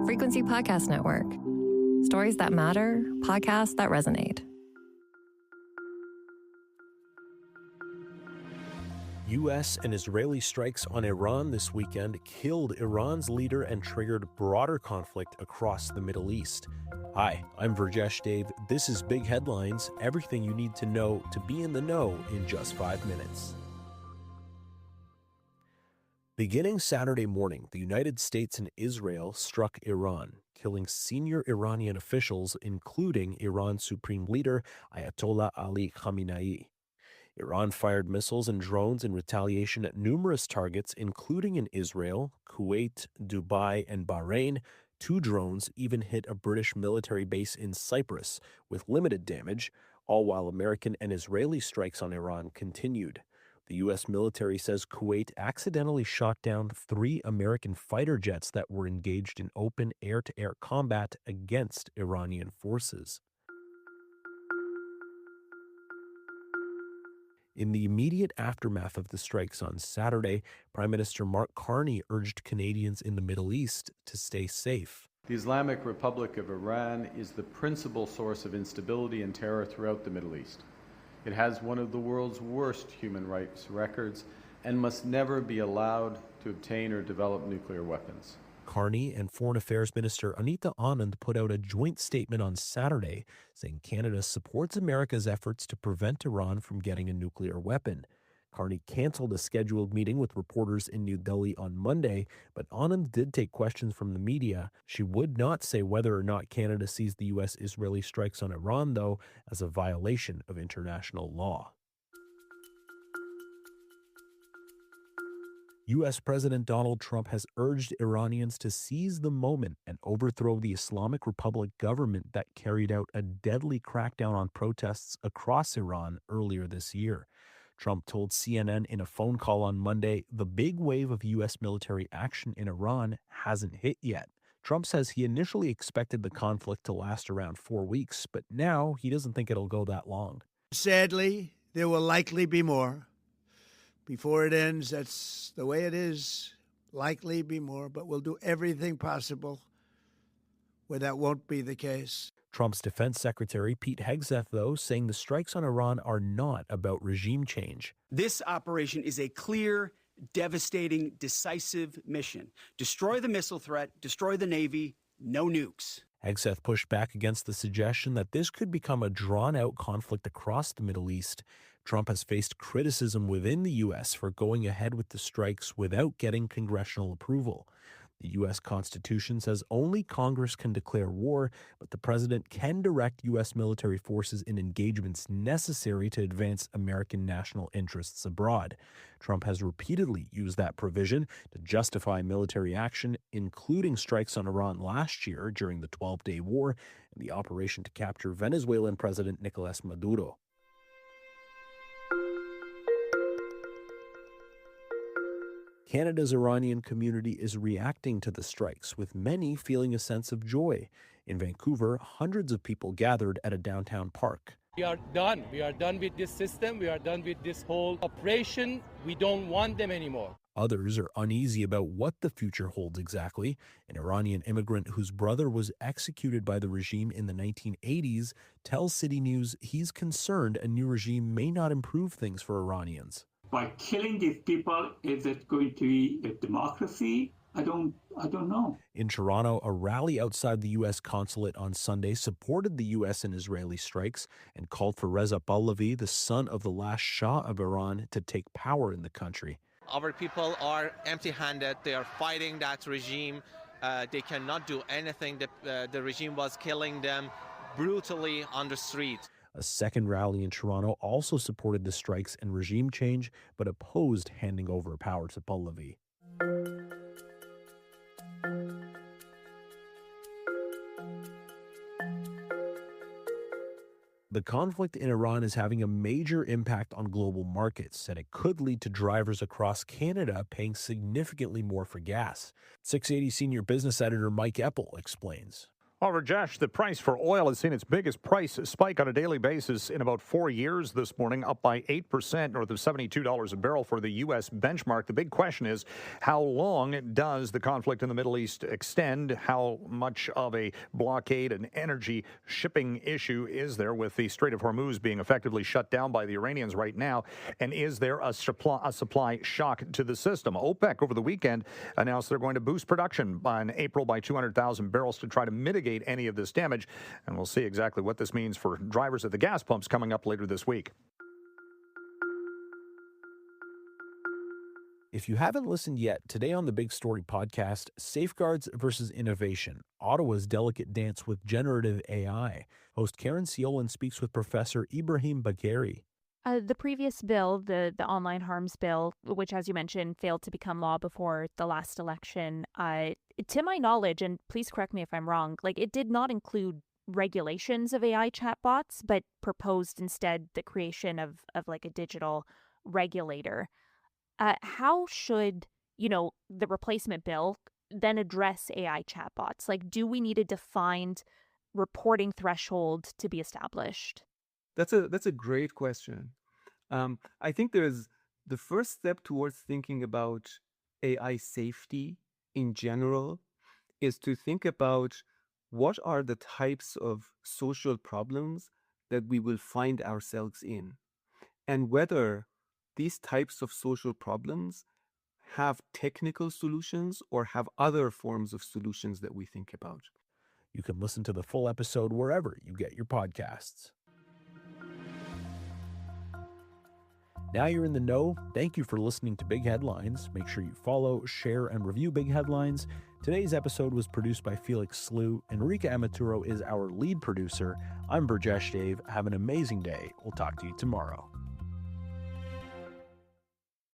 Frequency Podcast Network. Stories that matter, podcasts that resonate. U.S. and Israeli strikes on Iran this weekend killed Iran's leader and triggered broader conflict across the Middle East. Hi, I'm Virjesh Dave. This is Big Headlines, everything you need to know to be in the know in just 5 minutes. Beginning Saturday morning, the United States and Israel struck Iran, killing senior Iranian officials, including Iran's supreme leader, Ayatollah Ali Khamenei. Iran fired missiles and drones in retaliation at numerous targets, including in Israel, Kuwait, Dubai, and Bahrain. 2 drones even hit a British military base in Cyprus, with limited damage, all while American and Israeli strikes on Iran continued. The U.S. military says Kuwait accidentally shot down 3 American fighter jets that were engaged in open air-to-air combat against Iranian forces. In the immediate aftermath of the strikes on Saturday, Prime Minister Mark Carney urged Canadians in the Middle East to stay safe. The Islamic Republic of Iran is the principal source of instability and terror throughout the Middle East. It has one of the world's worst human rights records and must never be allowed to obtain or develop nuclear weapons. Carney and Foreign Affairs Minister Anita Anand put out a joint statement on Saturday saying Canada supports America's efforts to prevent Iran from getting a nuclear weapon. Carney canceled a scheduled meeting with reporters in New Delhi on Monday, but Anand did take questions from the media. She would not say whether or not Canada sees the U.S.-Israeli strikes on Iran, though, as a violation of international law. U.S. President Donald Trump has urged Iranians to seize the moment and overthrow the Islamic Republic government that carried out a deadly crackdown on protests across Iran earlier this year. Trump told CNN in a phone call on Monday the big wave of U.S. military action in Iran hasn't hit yet. Trump says he initially expected the conflict to last around 4 weeks, but now he doesn't think it'll go that long. Sadly, there will likely be more. Before it ends, that's the way it is. Likely be more, but we'll do everything possible where that won't be the case. Trump's defense secretary, Pete Hegseth, though, saying the strikes on Iran are not about regime change. This operation is a clear, devastating, decisive mission. Destroy the missile threat, destroy the Navy, no nukes. Hegseth pushed back against the suggestion that this could become a drawn-out conflict across the Middle East. Trump has faced criticism within the U.S. for going ahead with the strikes without getting congressional approval. The U.S. Constitution says only Congress can declare war, but the president can direct U.S. military forces in engagements necessary to advance American national interests abroad. Trump has repeatedly used that provision to justify military action, including strikes on Iran last year during the 12-day war and the operation to capture Venezuelan President Nicolas Maduro. Canada's Iranian community is reacting to the strikes, with many feeling a sense of joy. In Vancouver, hundreds of people gathered at a downtown park. We are done. We are done with this system. We are done with this whole operation. We don't want them anymore. Others are uneasy about what the future holds exactly. An Iranian immigrant whose brother was executed by the regime in the 1980s tells City News he's concerned a new regime may not improve things for Iranians. By killing these people, is it going to be a democracy? I don't know. In Toronto, a rally outside the U.S. consulate on Sunday supported the U.S. and Israeli strikes and called for Reza Pahlavi, the son of the last Shah of Iran, to take power in the country. Our people are empty-handed. They are fighting that regime. They cannot do anything. The regime was killing them brutally on the street. A second rally in Toronto also supported the strikes and regime change, but opposed handing over power to Pahlavi. The conflict in Iran is having a major impact on global markets, and it could lead to drivers across Canada paying significantly more for gas. 680 senior business editor Mike Eppel explains. However, Josh, the price for oil has seen its biggest price spike on a daily basis in about 4 years this morning, up by 8%, north of $72 a barrel for the U.S. benchmark. The big question is, how long does the conflict in the Middle East extend? How much of a blockade and energy shipping issue is there with the Strait of Hormuz being effectively shut down by the Iranians right now? And is there a supply shock to the system? OPEC over the weekend announced they're going to boost production in April by 200,000 barrels to try to mitigate any of this damage, and we'll see exactly what this means for drivers at the gas pumps coming up later this week. If you haven't listened yet, today on the Big Story podcast, Safeguards versus Innovation, Ottawa's delicate dance with generative AI. Host Karen Ciolin speaks with Professor Ibrahim Bagheri. The previous bill, the online harms bill, which, as you mentioned, failed to become law before the last election, to my knowledge, and please correct me if I'm wrong, it did not include regulations of AI chatbots, but proposed instead the creation of a digital regulator. How should, the replacement bill then address AI chatbots? Do we need a defined reporting threshold to be established? That's a great question. I think there's the first step towards thinking about AI safety in general is to think about what are the types of social problems that we will find ourselves in, and whether these types of social problems have technical solutions or have other forms of solutions that we think about. You can listen to the full episode wherever you get your podcasts. Now you're in the know. Thank you for listening to Big Headlines. Make sure you follow, share, and review Big Headlines. Today's episode was produced by Felix Slew. Enrica Amaturo is our lead producer. I'm Burjesh Dave. Have an amazing day. We'll talk to you tomorrow.